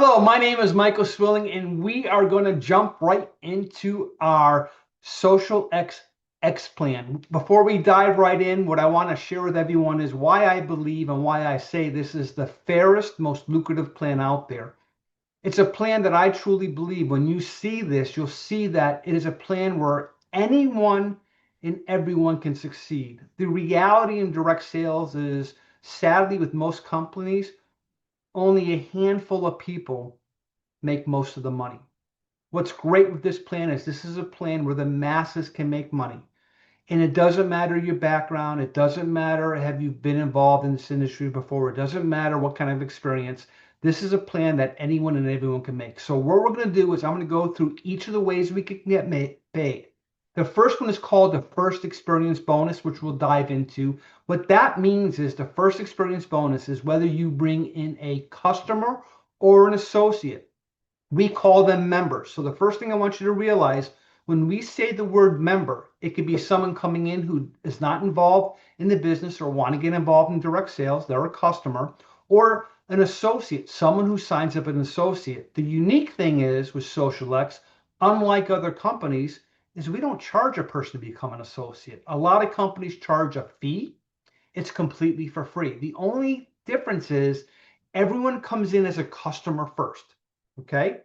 Hello, my name is Michael Swilling, and we are going to jump right into our XosialX plan. Before we dive right in, what I want to share with everyone is why I believe and why I say this is the fairest, most lucrative plan out there. It's a plan that I truly believe when you see this, you'll see that it is a plan where anyone and everyone can succeed. The reality in direct sales is, sadly, with most companies, only a handful of people make most of the money. What's great with this plan is this is a plan where the masses can make money. And it doesn't matter your background. It doesn't matter have you been involved in this industry before. It doesn't matter what kind of experience. This is a plan that anyone and everyone can make. So what we're going to do is I'm going to go through each of the ways we can get paid. The first one is called the first experience bonus, which we'll dive into. What that means is the first experience bonus is whether you bring in a customer or an associate. We call them members. So the first thing I want you to realize, when we say the word member, it could be someone coming in who is not involved in the business or want to get involved in direct sales. They're a customer, or an associate, someone who signs up an associate. The unique thing is with XosialX, unlike other companies, is we don't charge a person to become an associate. A lot of companies charge a fee. It's completely for free. The only difference is everyone comes in as a customer first. Okay.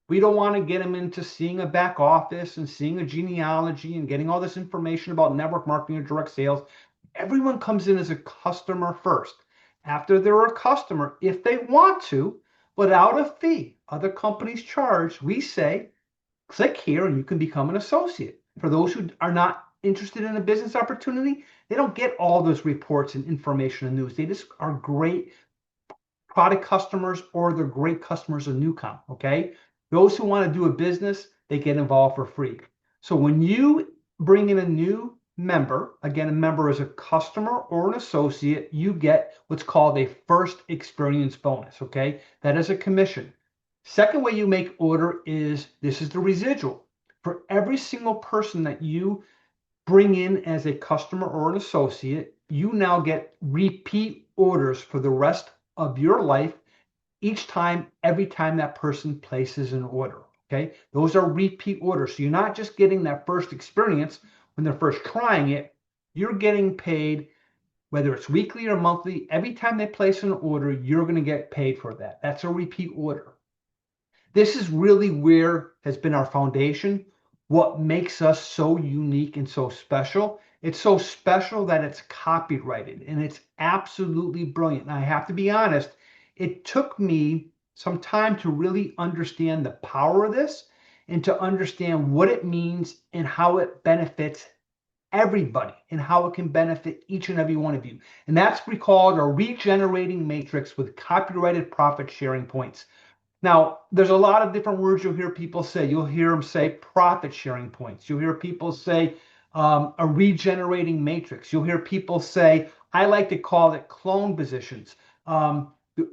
We don't want to get them into seeing a back office and seeing a genealogy and getting all this information about network marketing or direct sales. Everyone comes in as a customer first. After they're a customer, if they want to, without a fee, other companies charge, we say, click here and you can become an associate. For those who are not interested in a business opportunity, they don't get all those reports and information and news. They just are great product customers, or they're great customers of Newcom. Okay. Those who want to do a business, they get involved for free. So when you bring in a new member, again, a member is a customer or an associate, you get what's called a first experience bonus. Okay. That is a commission. Second way you make order is this is the residual. For every single person that you bring in as a customer or an associate, you now get repeat orders for the rest of your life every time that person places an order. Okay. Those are repeat orders. So you're not just getting that first experience when they're first trying it, you're getting paid, whether it's weekly or monthly. Every time they place an order, you're going to get paid for that. That's a repeat order. This is really where has been our foundation, what makes us so unique and so special. It's so special that it's copyrighted, and it's absolutely brilliant. And I have to be honest, it took me some time to really understand the power of this and to understand what it means and how it benefits everybody and how it can benefit each and every one of you. And that's called a regenerating matrix with copyrighted profit sharing points. Now, there's a lot of different words you'll hear people say. You'll hear them say profit sharing points. You'll hear people say a regenerating matrix. You'll hear people say, I like to call it clone positions. The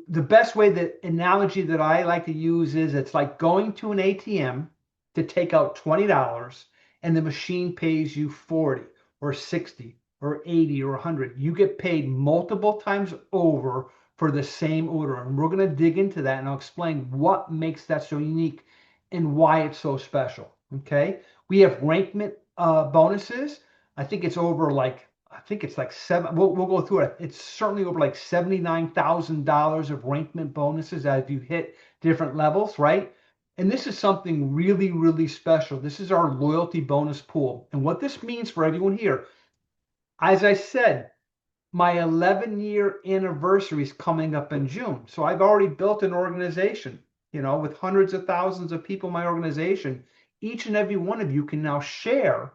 best way, the analogy that I like to use is it's like going to an ATM to take out $20 and the machine pays you 40 or 60 or 80 or 100. You get paid multiple times over for the same order. And we're going to dig into that and I'll explain what makes that so unique and why it's so special. Okay. We have rankment bonuses. I think it's like seven. We'll go through it. It's certainly over like $79,000 of rankment bonuses as you hit different levels, right? And this is something really, really special. This is our loyalty bonus pool. And what this means for everyone here, as I said, my 11-year anniversary is coming up in June. So I've already built an organization, with hundreds of thousands of people in my organization. Each and every one of you can now share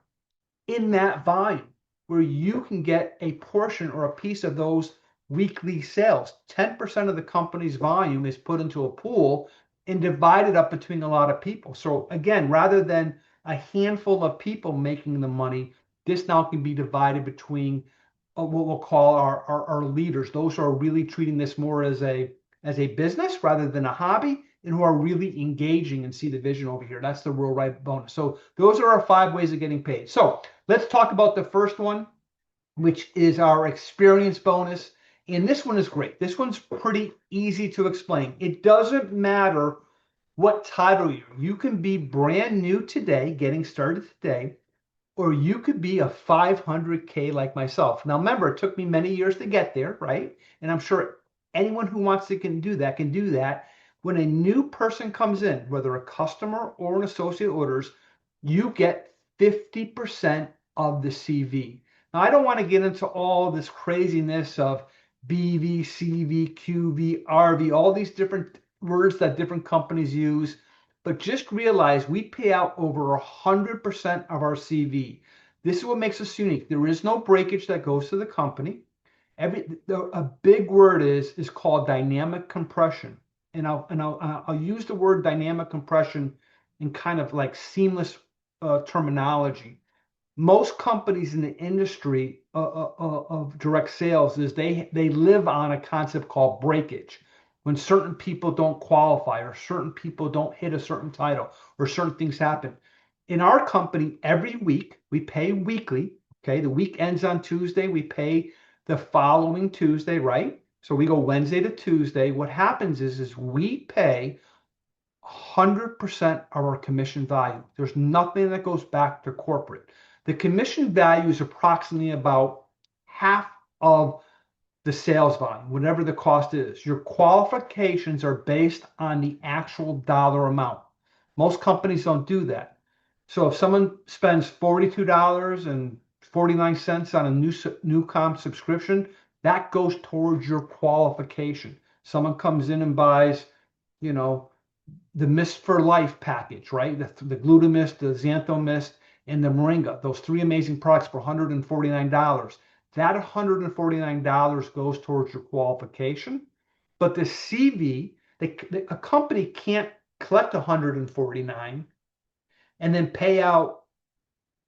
in that volume where you can get a portion or a piece of those weekly sales. 10% of the company's volume is put into a pool and divided up between a lot of people. So again, rather than a handful of people making the money, this now can be divided between what we'll call our leaders, those who are really treating this more as a business rather than a hobby, and who are really engaging and see the vision over here. That's the real right bonus. So those are our 5 ways of getting paid. So let's talk about the first one, which is our experience bonus. And this one is great. This one's pretty easy to explain. It doesn't matter what title you're. You can be brand new today, getting started today, or you could be a 500K like myself. Now, remember, it took me many years to get there, right? And I'm sure anyone who wants to can do that can do that. When a new person comes in, whether a customer or an associate orders, you get 50% of the CV. Now, I don't want to get into all this craziness of BV, CV, QV, RV, all these different words that different companies use. But just realize we pay out over 100% of our CV. This is what makes us unique. There is no breakage that goes to the company. A big word is called dynamic compression, and I'll use the word dynamic compression in kind of like seamless terminology. Most companies in the industry of direct sales is they live on a concept called breakage. When certain people don't qualify or certain people don't hit a certain title or certain things happen. In our company, every week we pay weekly. Okay, the week ends on Tuesday. We pay the following Tuesday, right? So we go Wednesday to Tuesday. What happens is we pay 100% of our commission value. There's nothing that goes back to corporate. The commission value is approximately about half of the sales volume, whatever the cost is. Your qualifications are based on the actual dollar amount. Most companies don't do that. So if someone spends $42.49 on a new comp subscription, that goes towards your qualification. Someone comes in and buys, you know, the Mist for Life package, right? The Glutamist, the Xanthomist, and the Moringa, those three amazing products for $149. That $149 goes towards your qualification. But the CV, a company can't collect $149 and then pay out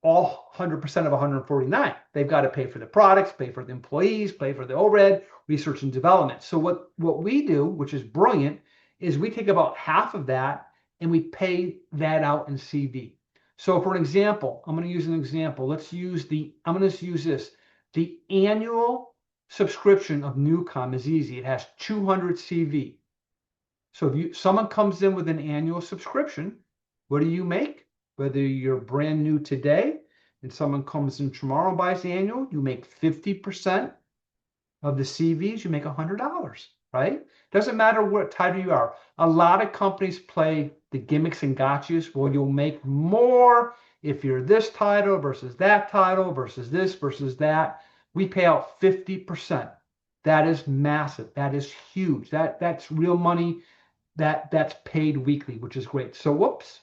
all 100% of 149. They've got to pay for the products, pay for the employees, pay for the overhead, research and development. So what we do, which is brilliant, is we take about half of that and we pay that out in CV. So for an example, I'm going to use an example. I'm going to use this. The annual subscription of Newcom is easy. It has 200 CV. So if someone comes in with an annual subscription, what do you make? Whether you're brand new today and someone comes in tomorrow and buys the annual, you make 50% of the CVs, you make $100, right? Doesn't matter what title you are. A lot of companies play the gimmicks and gotchas. Well, you'll make more if you're this title versus that title versus this versus that. We pay out 50%. That is massive. That is huge. That's real money that's paid weekly, which is great. So whoops.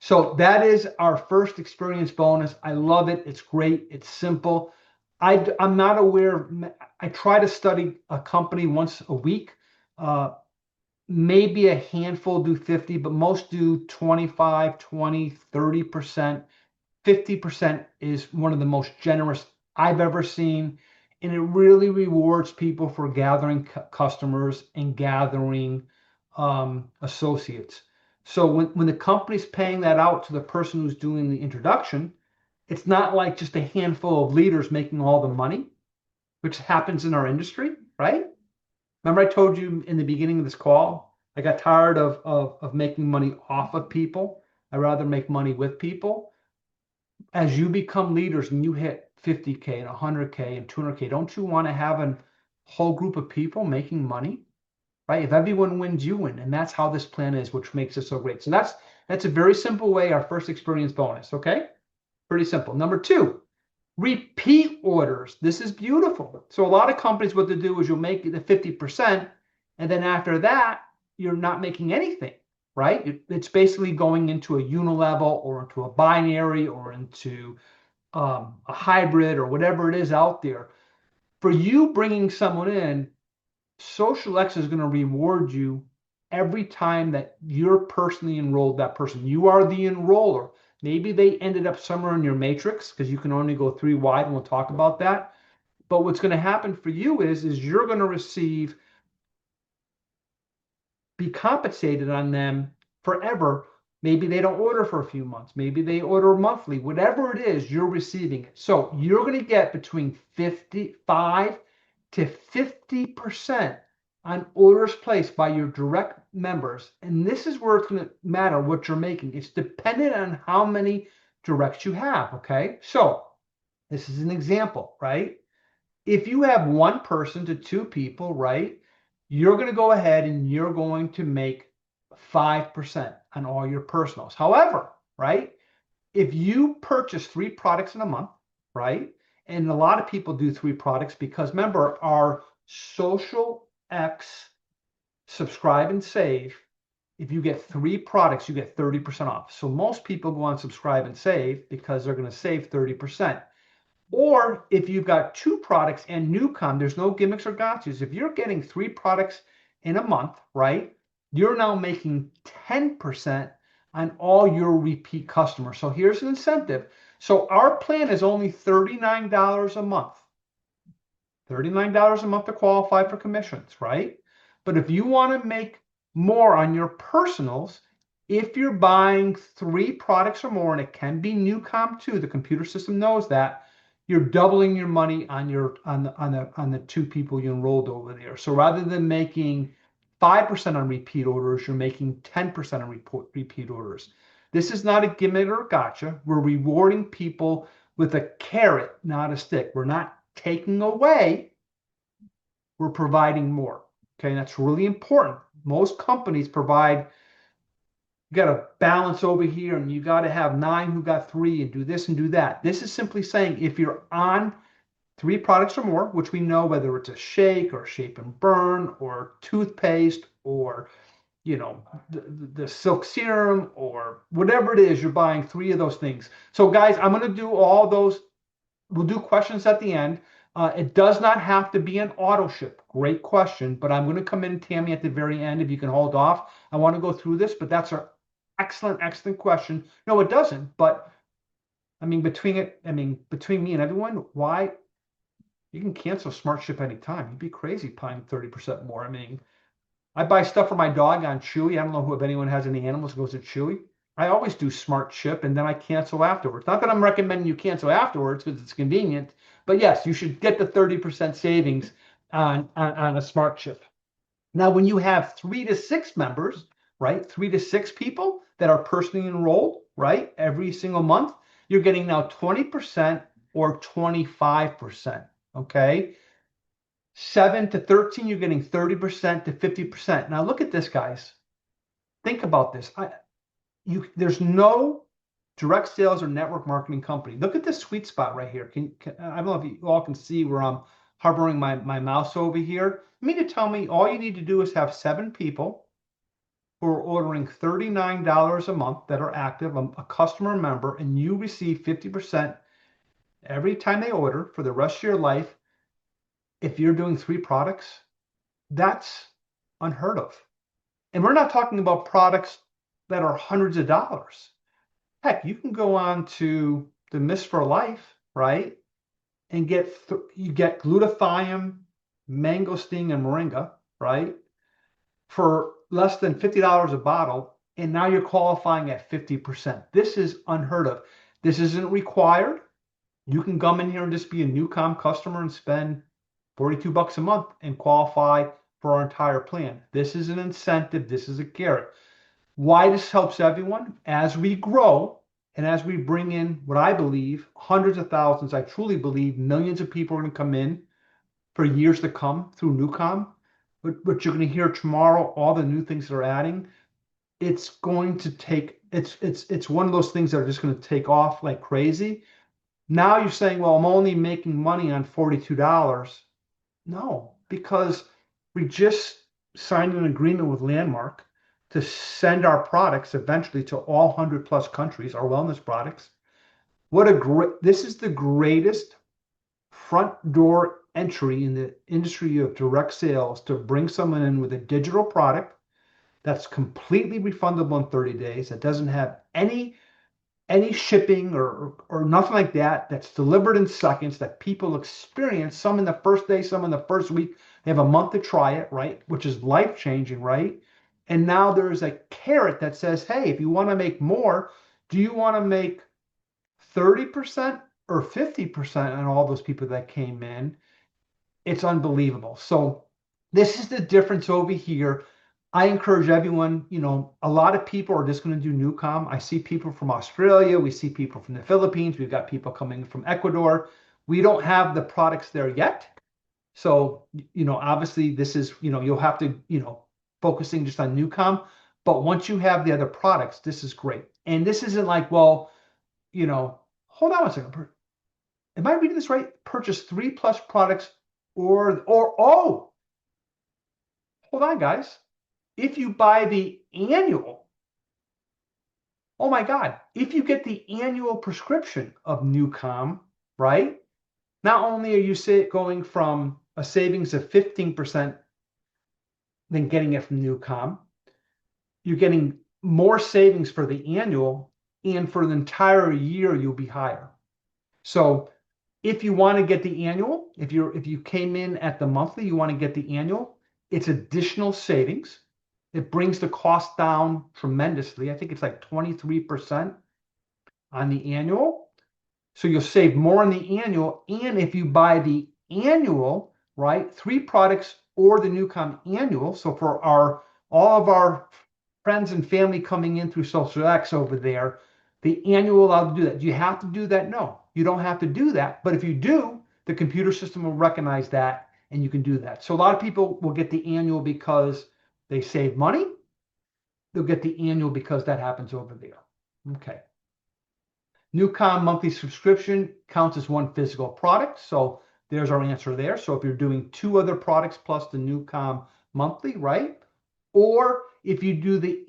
So that is our first experience bonus. I love it. It's great. It's simple. I'm not aware. I try to study a company once a week. Maybe a handful do 50, but most do 25, 20, 30%. 50% is one of the most generous I've ever seen. And it really rewards people for gathering customers and gathering associates. So when the company's paying that out to the person who's doing the introduction, it's not like just a handful of leaders making all the money, which happens in our industry, right? Remember I told you in the beginning of this call, I got tired of making money off of people. I'd rather make money with people. As you become leaders and you hit 50K and 100K and 200K, don't you want to have a whole group of people making money? Right? If everyone wins, you win. And that's how this plan is, which makes it so great. So that's a very simple way, our first experience bonus, okay? Pretty simple. Number two, repeat orders. This is beautiful. So a lot of companies, what they do is you'll make it the 50%, and then after that, you're not making anything, right? It's basically going into a unilevel or into a binary or into a hybrid or whatever it is out there. For you bringing someone in, XosialX is going to reward you every time that you're personally enrolled that person. You are the enroller. Maybe they ended up somewhere in your matrix because you can only go 3 wide, and we'll talk about that. But what's going to happen for you is you're going to be compensated on them forever. Maybe they don't order for a few months. Maybe they order monthly. Whatever it is, you're receiving it. So you're going to get between 55 to 50% on orders placed by your direct members. And this is where it's going to matter what you're making. It's dependent on how many directs you have. Okay. So this is an example, right? If you have one person to two people, right, you're going to go ahead and you're going to make 5% on all your personals. However, right, if you purchase three products in a month, right, and a lot of people do three products because remember, our Social X subscribe and save, if you get three products, you get 30% off. So most people go on subscribe and save because they're going to save 30%. Or if you've got two products and Newcom, there's no gimmicks or gotchas. If you're getting three products in a month, right, you're now making 10% on all your repeat customers. So here's an incentive. So our plan is only $39 a month. $39 a month to qualify for commissions, right? But if you want to make more on your personals, if you're buying three products or more, and it can be Newcom too, the computer system knows that, you're doubling your money on the two people you enrolled over there. So rather than making 5% on repeat orders, you're making 10% on repeat orders. This is not a gimmick or a gotcha. We're rewarding people with a carrot, not a stick. We're not taking away, we're providing more. Okay, and that's really important. Most companies provide, you got to balance over here, and you got to have 9 who got 3 and do this and do that. This is simply saying if you're on 3 products or more, which we know whether it's a shake or shape and burn or toothpaste or the silk serum or whatever it is, you're buying 3 of those things. So guys, I'm going to do all those. We'll do questions at the end. It does not have to be an auto ship. Great question, but I'm going to come in, Tammy, at the very end if you can hold off. I want to go through this, but that's an excellent question. No, it doesn't. But I mean, between me and everyone, why? You can cancel Smart Ship anytime. You'd be crazy paying 30% more. I mean, I buy stuff for my dog on Chewy. I don't know if anyone has any animals that goes to Chewy. I always do Smart Ship and then I cancel afterwards. Not that I'm recommending you cancel afterwards because it's convenient, but yes, you should get the 30% savings on a Smart Ship. Now, when you have 3 to 6 members, right, 3 to 6 people that are personally enrolled, right, every single month, you're getting now 20% or 25%. Okay. 7 to 13, you're getting 30% to 50%. Now look at this, guys. Think about this. There's no direct sales or network marketing company. Look at this sweet spot right here. I don't know if you all can see where I'm hovering my mouse over here. You mean to tell me all you need to do is have 7 people who are ordering $39 a month that are active, a customer member, and you receive 50% every time they order for the rest of your life. If you're doing 3 products, that's unheard of. And we're not talking about products that are hundreds of dollars. Heck, you can go on to the Mist for Life, right? And you get glutathione, mangosteen, and moringa, right? For less than $50 a bottle. And now you're qualifying at 50%. This is unheard of. This isn't required. You can come in here and just be a Newcom customer and spend $42 a month and qualify for our entire plan. This is an incentive. This is a carrot. Why this helps everyone as we grow and as we bring in what I believe hundreds of thousands, I truly believe millions of people are going to come in for years to come through Newcom. But you're going to hear tomorrow all the new things they're adding. It's going to take, it's one of those things that are just going to take off like crazy. Now you're saying, well, I'm only making money on $42. No, because we just signed an agreement with Landmark to send our products eventually to all 100+ countries, our wellness products. This is the greatest front door entry in the industry of direct sales, to bring someone in with a digital product that's completely refundable in 30 days, that doesn't have any shipping or nothing like that, that's delivered in seconds, that people experience, some in the first day, some in the first week. They have a month to try it, right? Which is life-changing, right? And now there's a carrot that says, hey, if you want to make more, do you want to make 30% or 50% on all those people that came in? It's unbelievable. So this is the difference over here. I encourage everyone, a lot of people are just going to do Newcom. I see people from Australia. We see people from the Philippines. We've got people coming from Ecuador. We don't have the products there yet. So, obviously this is, you'll have to, focusing just on Newcom. But once you have the other products, this is great. And this isn't like, well, hold on a second. Am I reading this right? Purchase 3+ products oh, hold on, guys. If you buy the annual, oh my God, if you get the annual prescription of Newcom, right? Not only are you going from a savings of 15% than getting it from Newcom, you're getting more savings for the annual, and for the entire year, you'll be higher. So if you want to get the annual, if you came in at the monthly, you want to get the annual, it's additional savings. It brings the cost down tremendously. I think it's like 23% on the annual. So you'll save more on the annual. And if you buy the annual, right, 3 products or the Newcom annual, so for all of our friends and family coming in through XosialX over there, the annual allowed to do that. Do you have to do that? No, you don't have to do that. But if you do, the computer system will recognize that and you can do that. So a lot of people will get the annual because they save money. They'll get the annual because that happens over there. Okay. Newcom monthly subscription counts as one physical product. So there's our answer there. So if you're doing 2 other products plus the Newcom monthly, right? Or if you do the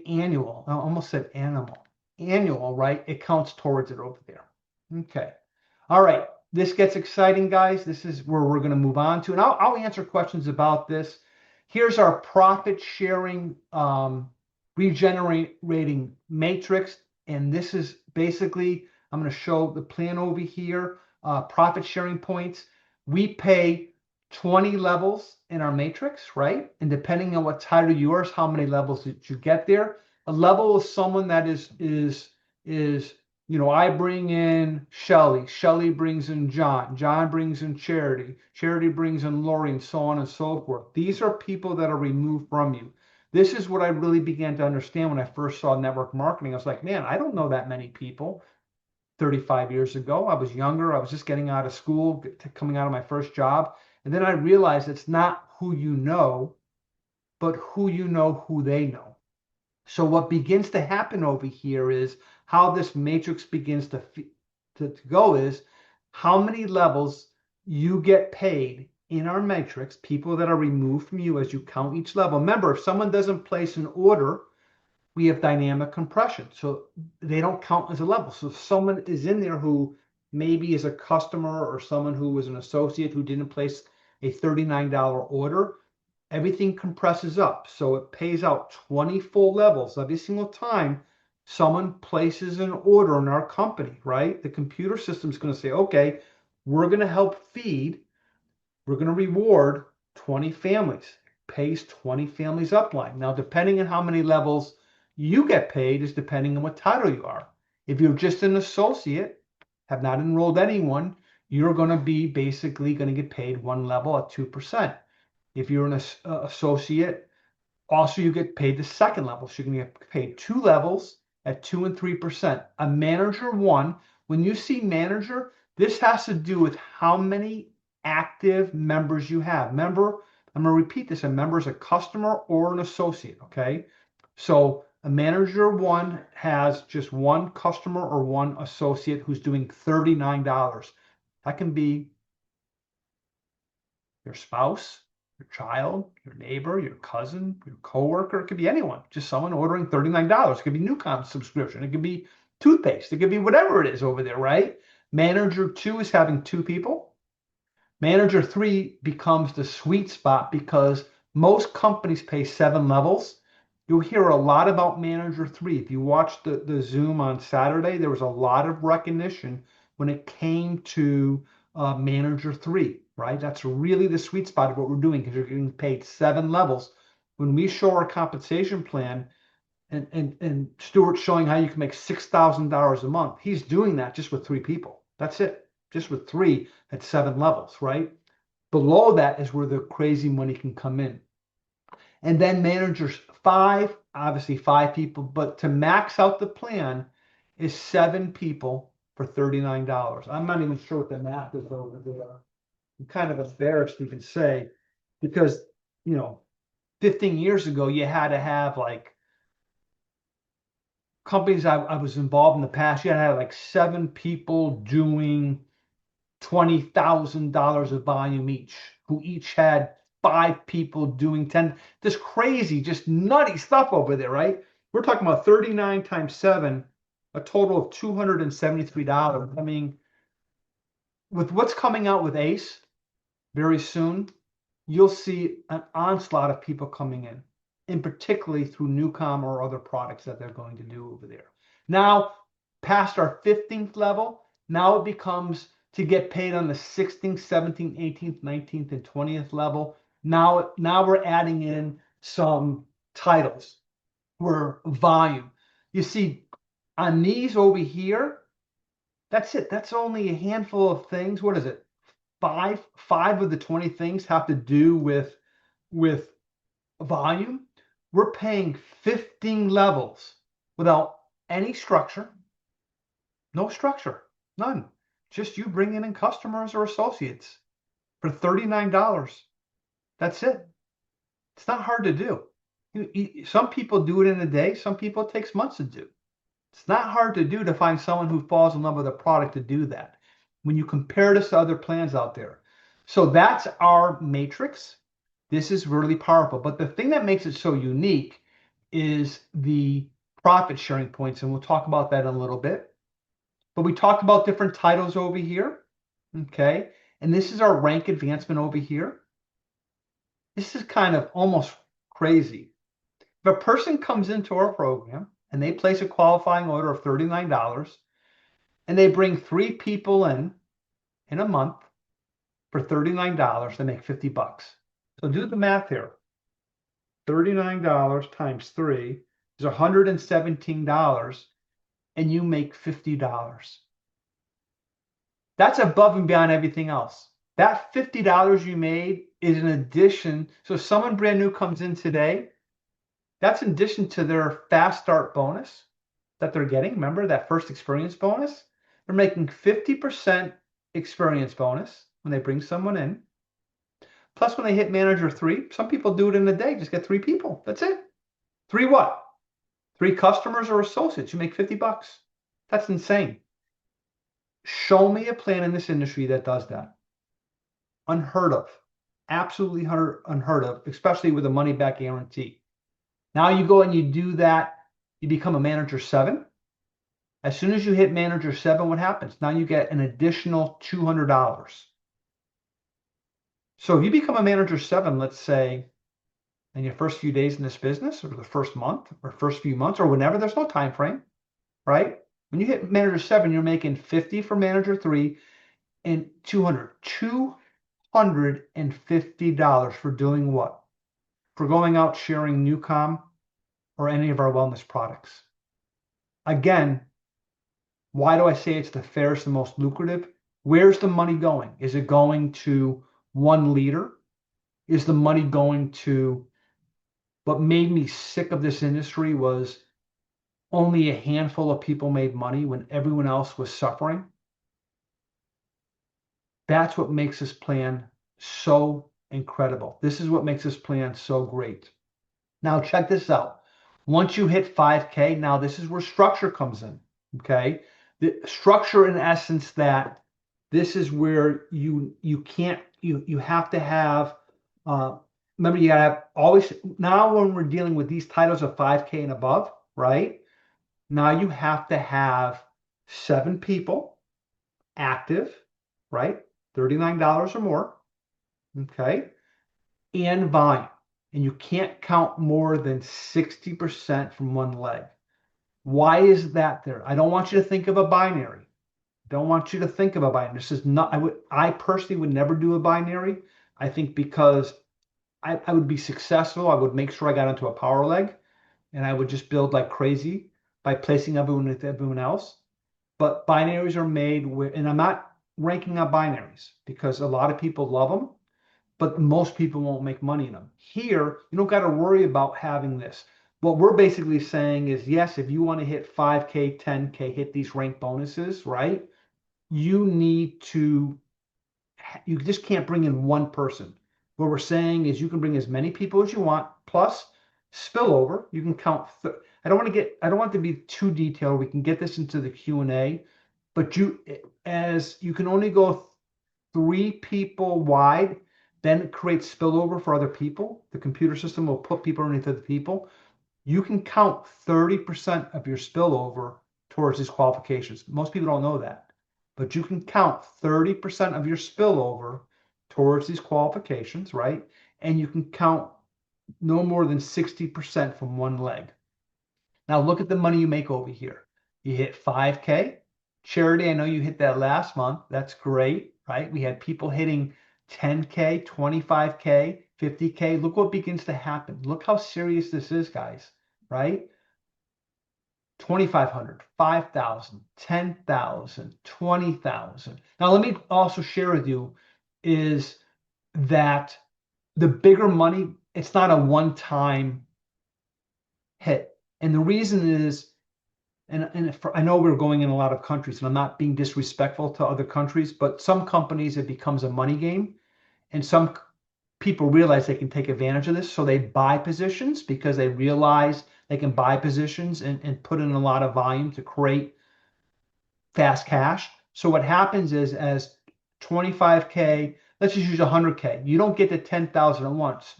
annual, I almost said annual, right? It counts towards it over there. Okay. All right. This gets exciting, guys. This is where we're going to move on to, and I'll answer questions about this. Here's our profit sharing regenerating matrix. And this is basically, I'm going to show the plan over here, profit sharing points. We pay 20 levels in our matrix, right? And depending on what title yours, how many levels did you get there? A level is someone that is, I bring in Shelly. Shelly brings in John. John brings in Charity. Charity brings in Lori, and so on and so forth. These are people that are removed from you. This is what I really began to understand when I first saw network marketing. I was like, man, I don't know that many people. 35 years ago, I was younger. I was just getting out of school, coming out of my first job. And then I realized it's not who you know, but who you know who they know. So what begins to happen over here is how this matrix begins to go is how many levels you get paid in our matrix, people that are removed from you as you count each level. Remember, if someone doesn't place an order, we have dynamic compression. So they don't count as a level. So if someone is in there who maybe is a customer or someone who was an associate who didn't place a $39 order, everything compresses up. So it pays out 20 full levels every single time someone places an order in our company, right? The computer system is going to say, okay, we're going to help feed, we're going to reward 20 families, pays 20 families upline. Now, depending on how many levels you get paid is depending on what title you are. If you're just an associate, have not enrolled anyone, you're going to be basically going to get paid 1 level at 2%. If you're an associate, also you get paid the 2nd level. So you're going to get paid 2 levels at 2 and 3%. A manager 1, when you see manager, this has to do with how many active members you have. Remember, I'm going to repeat this. A member is a customer or an associate, okay? So a manager 1 has just 1 customer or 1 associate who's doing $39. That can be your spouse, your child, your neighbor, your cousin, your coworker. It could be anyone, just someone ordering $39. It could be Newcom subscription. It could be toothpaste. It could be whatever it is over there, right? Manager 2 is having 2 people. Manager 3 becomes the sweet spot because most companies pay 7 levels. You'll hear a lot about Manager 3. If you watched the Zoom on Saturday, there was a lot of recognition when it came to Manager 3, right? That's really the sweet spot of what we're doing because you're getting paid 7 levels. When we show our compensation plan and Stuart's showing how you can make $6,000 a month, he's doing that just with 3 people. That's it. just with 3, that's 7 levels, right? Below that is where the crazy money can come in. And then managers 5, obviously 5 people, but to max out the plan is 7 people for $39. I'm not even sure what the math is over there. I'm kind of embarrassed to even say, because, 15 years ago, you had to have like companies I was involved in the past, you had to have like 7 people doing $20,000 of volume each, who each had 5 people doing 10. This crazy, just nutty stuff over there, right? We're talking about 39 times 7, a total of $273. I mean, with what's coming out with Ace very soon, you'll see an onslaught of people coming in, and particularly through Newcom or other products that they're going to do over there. Now, past our 15th level, now it becomes to get paid on the 16th, 17th, 18th, 19th, and 20th level. Now we're adding in some titles where volume. You see, on these over here, that's it. That's only a handful of things. What is it? Five of the 20 things have to do with volume. We're paying 15 levels without any structure. No structure, none. Just you bringing in customers or associates for $39. That's it. It's not hard to do. Some people do it in a day. Some people it takes months to do. It's not hard to do to find someone who falls in love with a product to do that when you compare this to other plans out there. So that's our matrix. This is really powerful. But the thing that makes it so unique is the profit sharing points. And we'll talk about that in a little bit. But we talked about different titles over here. Okay. And this is our rank advancement over here. This is kind of almost crazy. If a person comes into our program and they place a qualifying order of $39 and they bring 3 people in a month for $39, they make 50 bucks. So do the math here. $39 times 3 is $117, and you make $50. That's above and beyond everything else. That $50 you made is an addition. So if someone brand new comes in today, that's in addition to their fast start bonus that they're getting. Remember that first experience bonus? They're making 50% experience bonus when they bring someone in. Plus, when they hit manager 3, some people do it in a day, just get 3 people. That's it. 3 what? 3 customers or associates. You make 50 bucks. That's insane. Show me a plan in this industry that does that. Unheard of. Absolutely unheard of, especially with a money back guarantee. Now you go and you do that, you become a manager 7. As soon as you hit manager 7, what happens? Now you get an additional $200. So if you become a manager 7, let's say, in your first few days in this business, or the first month, or first few months, or whenever, there's no time frame, right? When you hit manager 7, you're making 50 for manager 3 and $250 for doing what? For going out sharing Newcom or any of our wellness products. Again, why do I say it's the fairest and most lucrative? Where's the money going? Is it going to one leader? Is the money going to what made me sick of this industry was only a handful of people made money when everyone else was suffering? That's what makes this plan so incredible. This is what makes this plan so great. Now check this out. Once you hit 5K, now this is where structure comes in. Okay, the structure in essence that this is where you have to have. Remember, you gotta have always. Now when we're dealing with these titles of 5K and above, right? Now you have to have 7 people active, right? $39 or more. Okay, and volume. And you can't count more than 60% from one leg. Why is that there? I don't want you to think of a binary. Don't want you to think of a binary. This is not, I personally would never do a binary. I think because I would be successful, I would make sure I got into a power leg and I would just build like crazy by placing everyone with everyone else. But binaries are made where, and I'm not ranking on binaries because a lot of people love them, but most people won't make money in them. Here, you don't got to worry about having this. What we're basically saying is, yes, if you want to hit 5K, 10K, hit these rank bonuses, right? You need to, you just can't bring in one person. What we're saying is you can bring as many people as you want, plus spillover. You can count. I don't want to be too detailed. We can get this into the Q&A, but as you can only go 3 people wide, then it creates spillover for other people. The computer system will put people underneath other people. You can count 30% of your spillover towards these qualifications. Most people don't know that, but you can count 30% of your spillover towards these qualifications, right? And you can count no more than 60% from one leg. Now look at the money you make over here. You hit 5K. Charity, I know you hit that last month. That's great, right? We had people hitting 10K, 25K, 50K. Look what begins to happen. Look how serious this is, guys, right? 2,500, 5,000, 10,000, 20,000. Now, let me also share with you is that the bigger money, it's not a one-time hit. And the reason is, I know we're going in a lot of countries, and I'm not being disrespectful to other countries, but some companies, it becomes a money game. And some people realize they can take advantage of this. So they buy positions because they realize they can buy positions and put in a lot of volume to create fast cash. So what happens is as 25K, let's just use 100K. You don't get to 10,000 at once.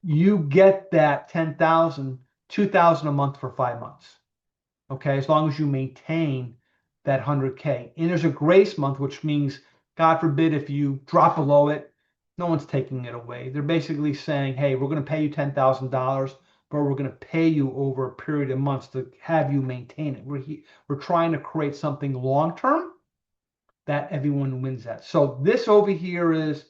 You get that 10,000, 2,000 a month for 5 months. Okay, as long as you maintain that 100K. And there's a grace month, which means, God forbid, if you drop below it, no one's taking it away. They're basically saying, hey, we're going to pay you $10,000, but we're going to pay you over a period of months to have you maintain it. We're trying to create something long term that everyone wins at. So this over here is,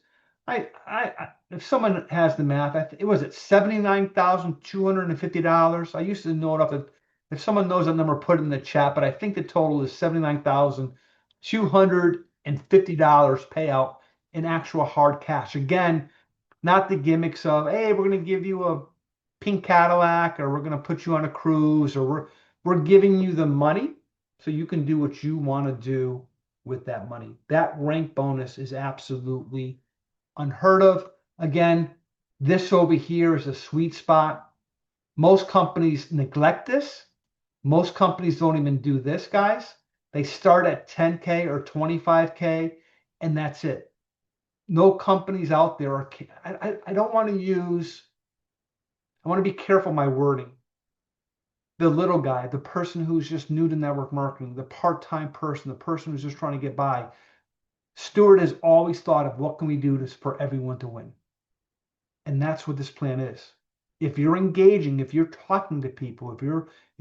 if someone has the math, it was at $79,250. I used to know it off the, if someone knows that number, put it in the chat, but I think the total is $79,250 payout in actual hard cash. Again, not the gimmicks of, hey, we're going to give you a pink Cadillac, or we're going to put you on a cruise, or we're giving you the money so you can do what you want to do with that money. That rank bonus is absolutely unheard of. Again, this over here is a sweet spot. Most companies neglect this. Most companies don't even do this, guys. They start at 10K or 25K, and that's it. No companies out there are, I don't want to use, I want to be careful my wording. The little guy, the person who's just new to network marketing, the part-time person, the person who's just trying to get by. Stuart has always thought of what can we do for everyone to win. And that's what this plan is. If you're engaging, if you're talking to people, if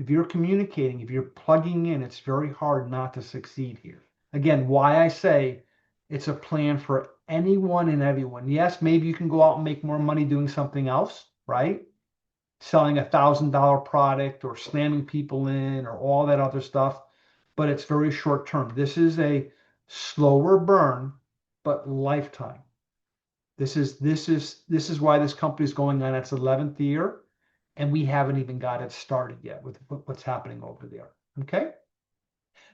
you're communicating, if you're plugging in, it's very hard not to succeed here. Again, why I say it's a plan for anyone and everyone. Yes, maybe you can go out and make more money doing something else, right? Selling $1,000 product or slamming people in or all that other stuff, but it's very short term. This is a slower burn, but lifetime. This is why this company is going on its 11th year, and we haven't even got it started yet with what's happening over there. Okay,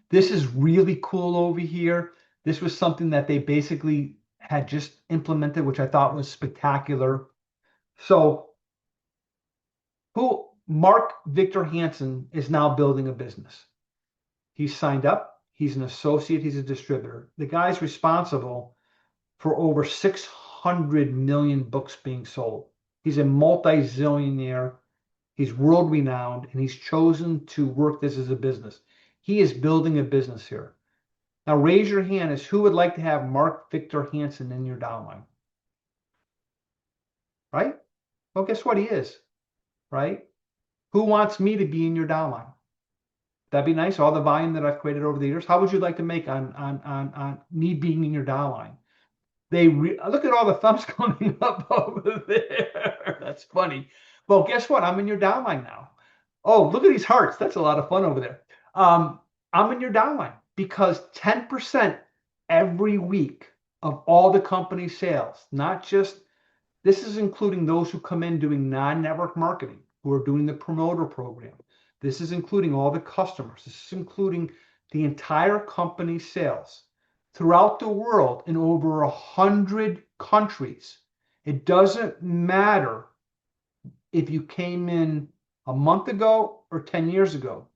this is really cool over here. This was something that they basically had just implemented, which I thought was spectacular. So, Mark Victor Hansen is now building a business. He's signed up. He's an associate. He's a distributor. The guy's responsible for over 600 million books being sold. He's a multi-zillionaire. He's world renowned, and he's chosen to work this as a business. He is building a business here. Now, raise your hand as who would like to have Mark Victor Hansen in your downline, right? Well, guess what? He is, right? Who wants me to be in your downline? That'd be nice. All the volume that I've created over the years. How would you like to make on me being in your downline? Look at all the thumbs coming up over there. That's funny. Well, guess what? I'm in your downline now. Oh, look at these hearts. That's a lot of fun over there. I'm in your downline because 10%, every week of all the company sales, not just this is including those who come in doing non-network marketing, who are doing the promoter program. This is including all the customers. This is including the entire company sales throughout the world in over 100 countries. It doesn't matter if you came in a month ago or 10 years ago.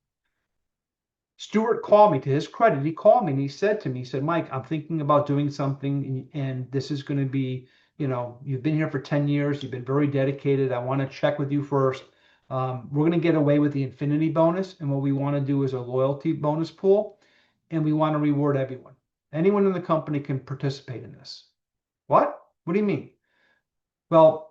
Stuart called me, to his credit, he called me and he said to me, he said, Mike, I'm thinking about doing something and this is going to be, you've been here for 10 years. You've been very dedicated. I want to check with you first. We're going to get away with the infinity bonus. And what we want to do is a loyalty bonus pool. And we want to reward everyone. Anyone in the company can participate in this. What? What do you mean? Well,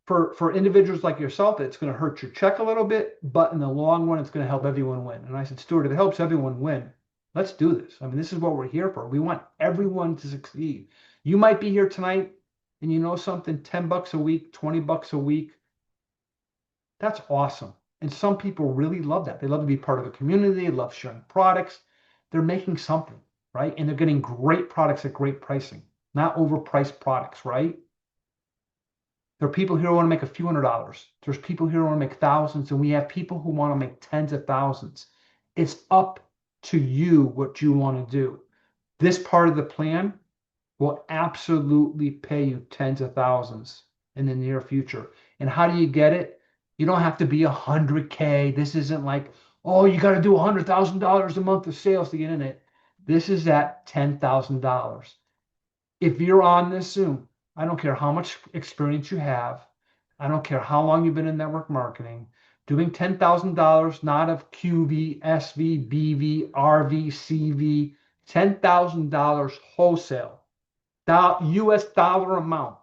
for individuals like yourself, it's going to hurt your check a little bit, but in the long run, it's going to help everyone win. And I said, Stuart, if it helps everyone win, let's do this. I mean, this is what we're here for. We want everyone to succeed. You might be here tonight and you know something, 10 bucks a week, 20 bucks a week. That's awesome. And some people really love that. They love to be part of a community. They love sharing products. They're making something, right? And they're getting great products at great pricing, not overpriced products, right? There are people here who want to make a few $100s. There's people here who want to make thousands, and we have people who want to make tens of thousands. It's up to you what you want to do. This part of the plan will absolutely pay you tens of thousands in the near future. And how do you get it? You don't have to be 100K. This isn't like, oh, you got to do $100,000 a month of sales to get in it. This is at $10,000. If you're on this Zoom, I don't care how much experience you have. I don't care how long you've been in network marketing. Doing $10,000, not of QV, SV, BV, RV, CV, $10,000 wholesale, US dollar amount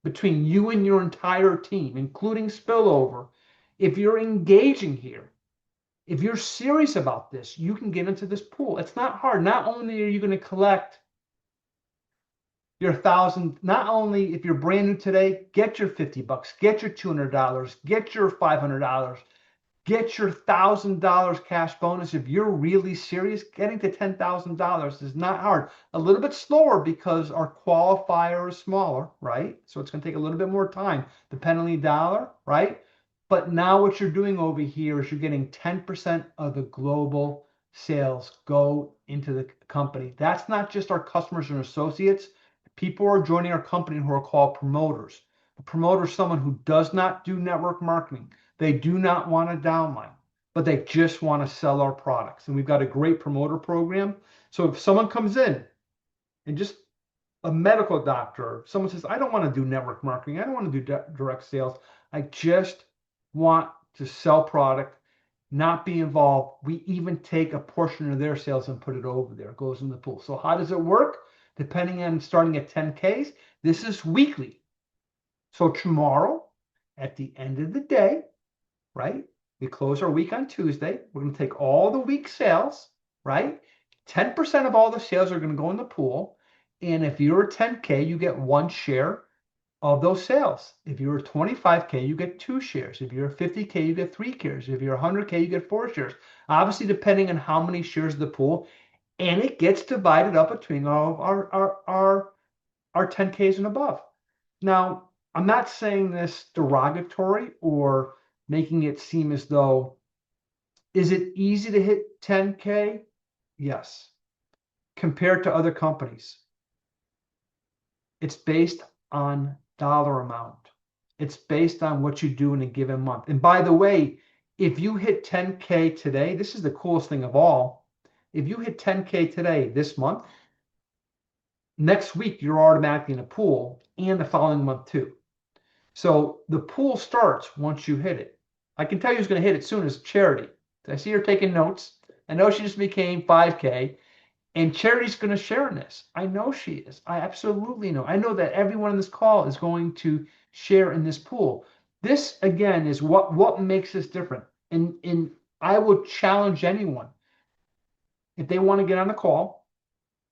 between you and your entire team, including spillover. If you're engaging here, if you're serious about this, you can get into this pool. It's not hard. Not only are you going to collect your $1,000, not only if you're brand new today, get your 50 bucks, get your $200, get your $500, get your $1,000 cash bonus. If you're really serious, getting to $10,000 is not hard. A little bit slower because our qualifier is smaller, right? So it's going to take a little bit more time, the penalty dollar, right? But now what you're doing over here is you're getting 10% of the global sales go into the company. That's not just our customers and associates. People are joining our company who are called promoters. A promoter is someone who does not do network marketing. They do not want a downline, but they just want to sell our products. And we've got a great promoter program. So if someone comes in and just a medical doctor, someone says, I don't want to do network marketing. I don't want to do direct sales. I just want to sell product, not be involved. We even take a portion of their sales and put it over there. It goes in the pool. So how does it work? Depending on starting at 10Ks, this is weekly. So tomorrow, at the end of the day, right? We close our week on Tuesday. We're going to take all the week sales, right? 10% of all the sales are going to go in the pool. And if you're a 10K, you get 1 share of those sales. If you're a 25K, you get 2 shares. If you're a 50K, you get 3 shares. If you're a 100K, you get 4 shares. Obviously, depending on how many shares of the pool, and it gets divided up between all our 10Ks and above. Now, I'm not saying this derogatory or making it seem as though, is it easy to hit 10K? Yes. Compared to other companies, it's based on dollar amount. It's based on what you do in a given month. And by the way, if you hit 10K today, this is the coolest thing of all. If you hit 10K today, this month, next week, you're automatically in a pool and the following month too. So the pool starts once you hit it. I can tell you who's going to hit it soon is Charity. I see her taking notes. I know she just became 5K and Charity's going to share in this. I know she is. I absolutely know. I know that everyone on this call is going to share in this pool. This again is what makes this different. And I would challenge anyone if they want to get on the call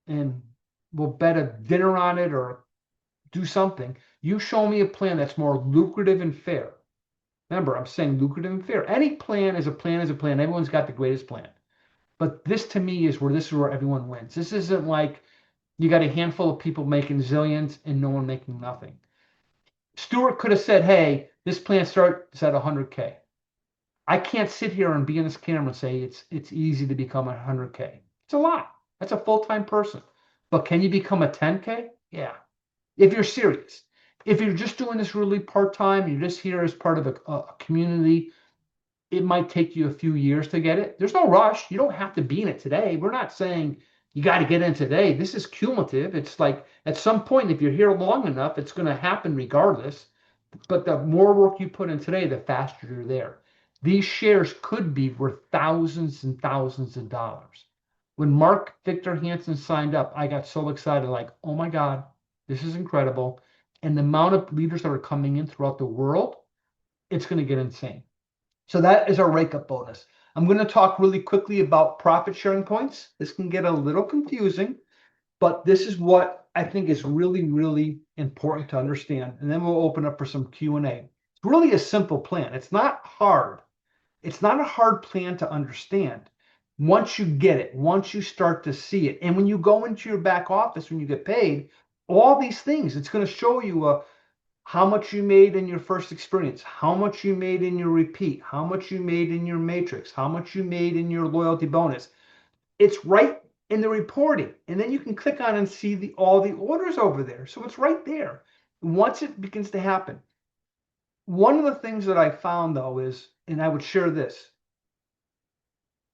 and we'll bet a dinner on it or do something. You show me a plan that's more lucrative and fair. Remember, I'm saying lucrative and fair. Any plan is a plan is a plan. Everyone's got the greatest plan. But this to me is where everyone wins. This isn't like You got a handful of people making zillions and no one making nothing. Stewart could have said, hey, this plan starts at 100K. I can't sit here and be in this camera and say it's easy to become 100K. It's a lot. That's a full-time person. But can you become a 10K? Yeah. If you're serious. If you're just doing this really part-time, you're just here as part of a community, it might take you a few years to get it. There's no rush. You don't have to be in it today. We're not saying you got to get in today. This is cumulative. It's like at some point, if you're here long enough, it's going to happen regardless. But the more work you put in today, the faster you're there. These shares could be worth thousands and thousands of dollars. When Mark Victor Hansen signed up, I got so excited, like, oh my God, this is incredible. And the amount of leaders that are coming in throughout the world, it's going to get insane. So that is our rake up bonus. I'm going to talk really quickly about profit sharing points. This can get a little confusing, but this is what I think is really, really important to understand. And then we'll open up for some Q&A. It's really a simple plan. It's not hard. It's not a hard plan to understand. Once you get it, once you start to see it, and when you go into your back office, when you get paid, all these things, it's going to show you how much you made in your first experience, how much you made in your repeat, how much you made in your matrix, how much you made in your loyalty bonus. It's right in the reporting. And then you can click on and see all the orders over there. So it's right there. Once it begins to happen. One of the things that I found though is, and I would share this,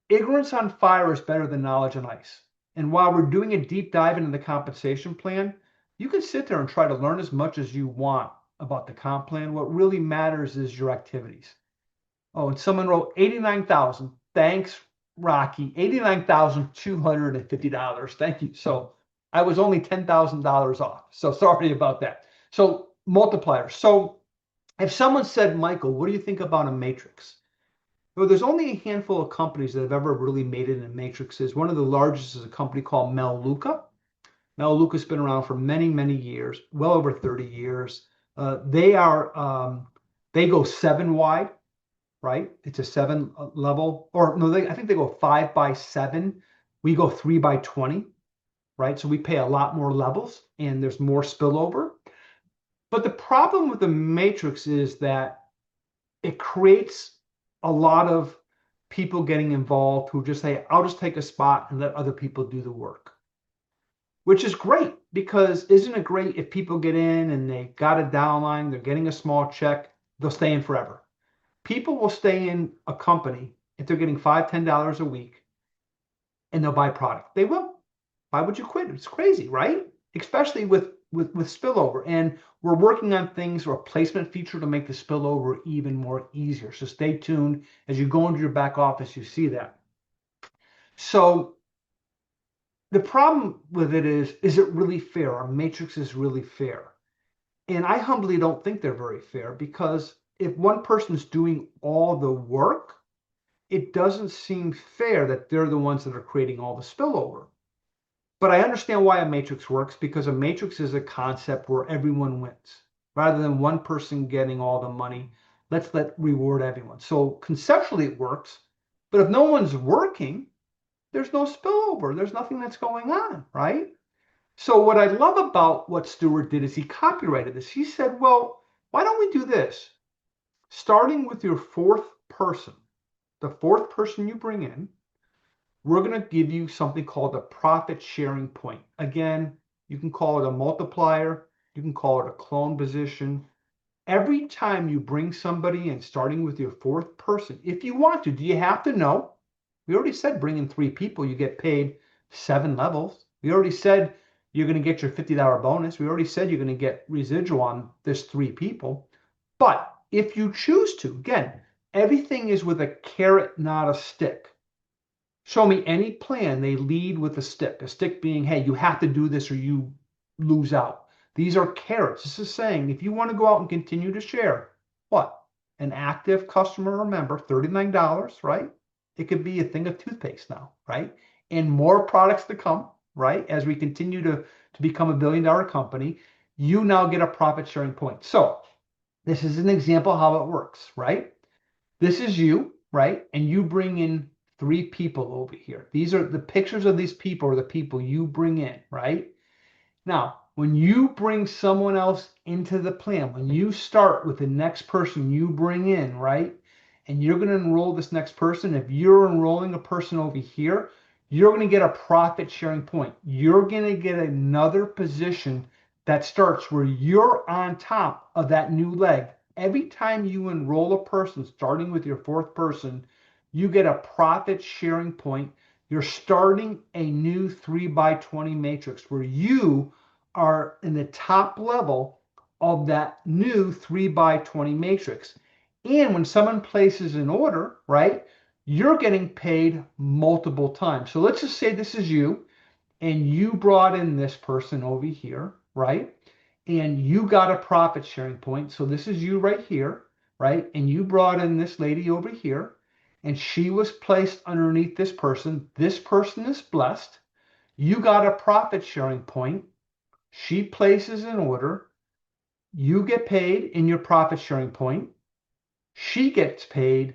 ignorance on fire is better than knowledge on ice. And while we're doing a deep dive into the compensation plan, you can sit there and try to learn as much as you want about the comp plan. What really matters is your activities. Oh, and someone wrote 89,000. Thanks, Rocky. $89,250. Thank you. So I was only $10,000 off. So sorry about that. So multipliers. So if someone said, Michael, what do you think about a matrix? Well, there's only a handful of companies that have ever really made it in matrices. One of the largest is a company called Melaleuca. Melaleuca's been around for many, many years, well over 30 years. They go 7 wide, right? It's a 7 level, or no, I think they go 5 by 7. We go 3 by 20, right? So we pay a lot more levels and there's more spillover. But the problem with the matrix is that it creates a lot of people getting involved who just say, I'll just take a spot and let other people do the work. Which is great, because isn't it great if people get in and they got a downline, they're getting a small check, they'll stay in forever. People will stay in a company if they're getting $5, $10 a week and they'll buy product. They will. Why would you quit? It's crazy, right? Especially with spillover. And we're working on things, a replacement feature to make the spillover even more easier. So stay tuned. As you go into your back office, you see that. So the problem with it is it really fair? Our matrix is really fair. And I humbly don't think they're very fair, because if one person's doing all the work, it doesn't seem fair that they're the ones that are creating all the spillover. But I understand why a matrix works, because a matrix is a concept where everyone wins. Rather than one person getting all the money, let's reward everyone. So conceptually it works, but if no one's working, there's no spillover. There's nothing that's going on, right? So what I love about what Stewart did is he copyrighted this. He said, well, why don't we do this? Starting with your fourth person, the fourth person you bring in, we're going to give you something called a profit sharing point. Again, you can call it a multiplier. You can call it a clone position. Every time you bring somebody in, starting with your fourth person, if you want to, do you have to? No. We already said bring in 3 people, you get paid 7 levels. We already said you're going to get your $50 bonus. We already said you're going to get residual on this 3 people. But if you choose to, again, everything is with a carrot, not a stick. Show me any plan they lead with a stick being, hey, you have to do this or you lose out. These are carrots. This is saying, if you want to go out and continue to share, what? An active customer or member, $39, right? It could be a thing of toothpaste now, right? And more products to come, right? As we continue to become a billion-dollar company, you now get a profit sharing point. So this is an example how it works, right? This is you, right? And you bring in 3 people over here. These are the pictures of these people, are the people you bring in, right? Now, when you bring someone else into the plan, when you start with the next person you bring in, right? And you're going to enroll this next person. If you're enrolling a person over here, you're going to get a profit sharing point. You're going to get another position that starts where you're on top of that new leg. Every time you enroll a person, starting with your fourth person, you get a profit sharing point. You're starting a new 3x20 matrix where you are in the top level of that new 3x20 matrix. And when someone places an order, right, you're getting paid multiple times. So let's just say this is you and you brought in this person over here, right? And you got a profit sharing point. So this is you right here, right? And you brought in this lady over here and she was placed underneath this person. This person is blessed. You got a profit sharing point. She places an order. You get paid in your profit sharing point. She gets paid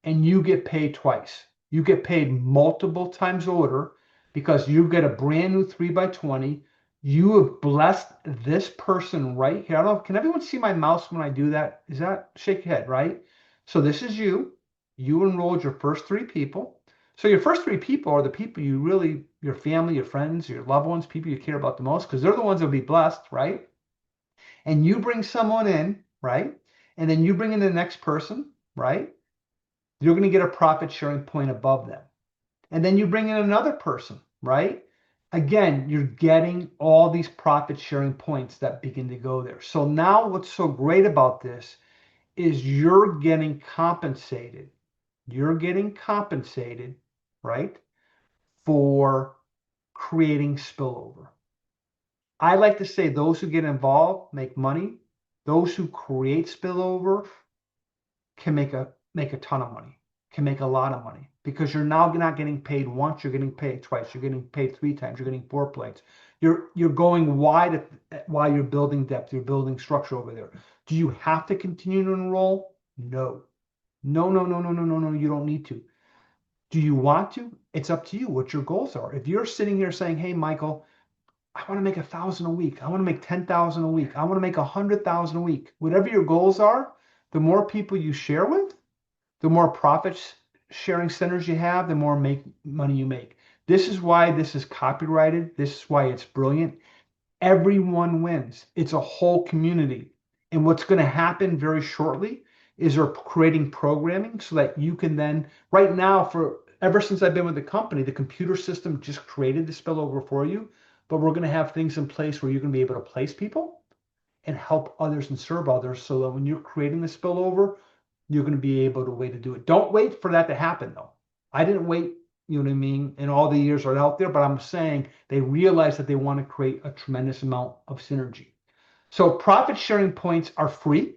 and you get paid twice. You get paid multiple times order because you get a brand new 3x20. You have blessed this person right here. I don't know. Can everyone see my mouse when I do that? Is that shake your head, right? So this is you. You enrolled your first three people. So your first three people are the people you really, your family, your friends, your loved ones, people you care about the most, because they're the ones that will be blessed, right? And you bring someone in, right? And then you bring in the next person, right? You're going to get a profit sharing point above them. And then you bring in another person, right? Again, you're getting all these profit sharing points that begin to go there. So now what's so great about this is you're getting compensated. You're getting compensated, right, for creating spillover. I like to say those who get involved make money. Those who create spillover can make a ton of money, can make a lot of money because you're now not getting paid once, you're getting paid twice, you're getting paid three times, you're getting four plates. You're going wide while you're building depth, you're building structure over there. Do you have to continue to enroll? No. No, no, no, no, no, no, no, you don't need to. Do you want to? It's up to you what your goals are. If you're sitting here saying, hey, Michael, I want to make 1,000 a week. I want to make 10,000 a week. I want to make 100,000 a week. Whatever your goals are, the more people you share with, the more profit sharing centers you have, the more money you make. This is why this is copyrighted. This is why it's brilliant. Everyone wins. It's a whole community. And what's going to happen very shortly is they're creating programming so that you can then, right now, for ever since I've been with the company, the computer system just created the spillover for you. But we're going to have things in place where you're going to be able to place people and help others and serve others so that when you're creating the spillover, you're going to be able to wait to do it. Don't wait for that to happen, though. I didn't wait, you know what I mean, in all the years are out there, but I'm saying they realize that they want to create a tremendous amount of synergy. So profit sharing points are free.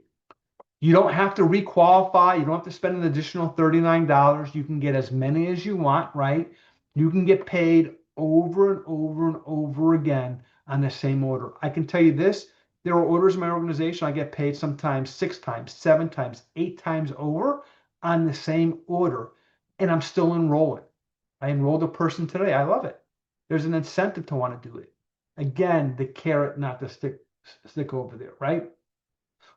You don't have to requalify. You don't have to spend an additional $39. You can get as many as you want, right? You can get paid over and over and over again on the same order. I can tell you this, there are orders in my organization I get paid sometimes 6 times, 7 times, 8 times over on the same order, and I'm still enrolling. I enrolled a person today. I love it. There's an incentive to want to do it. Again, the carrot, not the stick over there, right?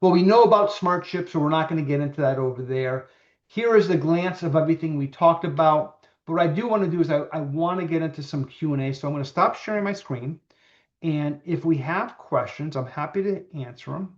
Well, we know about smart chips, so we're not going to get into that over there. Here is the glance of everything we talked about. But what I do want to do is I want to get into some Q&A. So I'm going to stop sharing my screen. And if we have questions, I'm happy to answer them.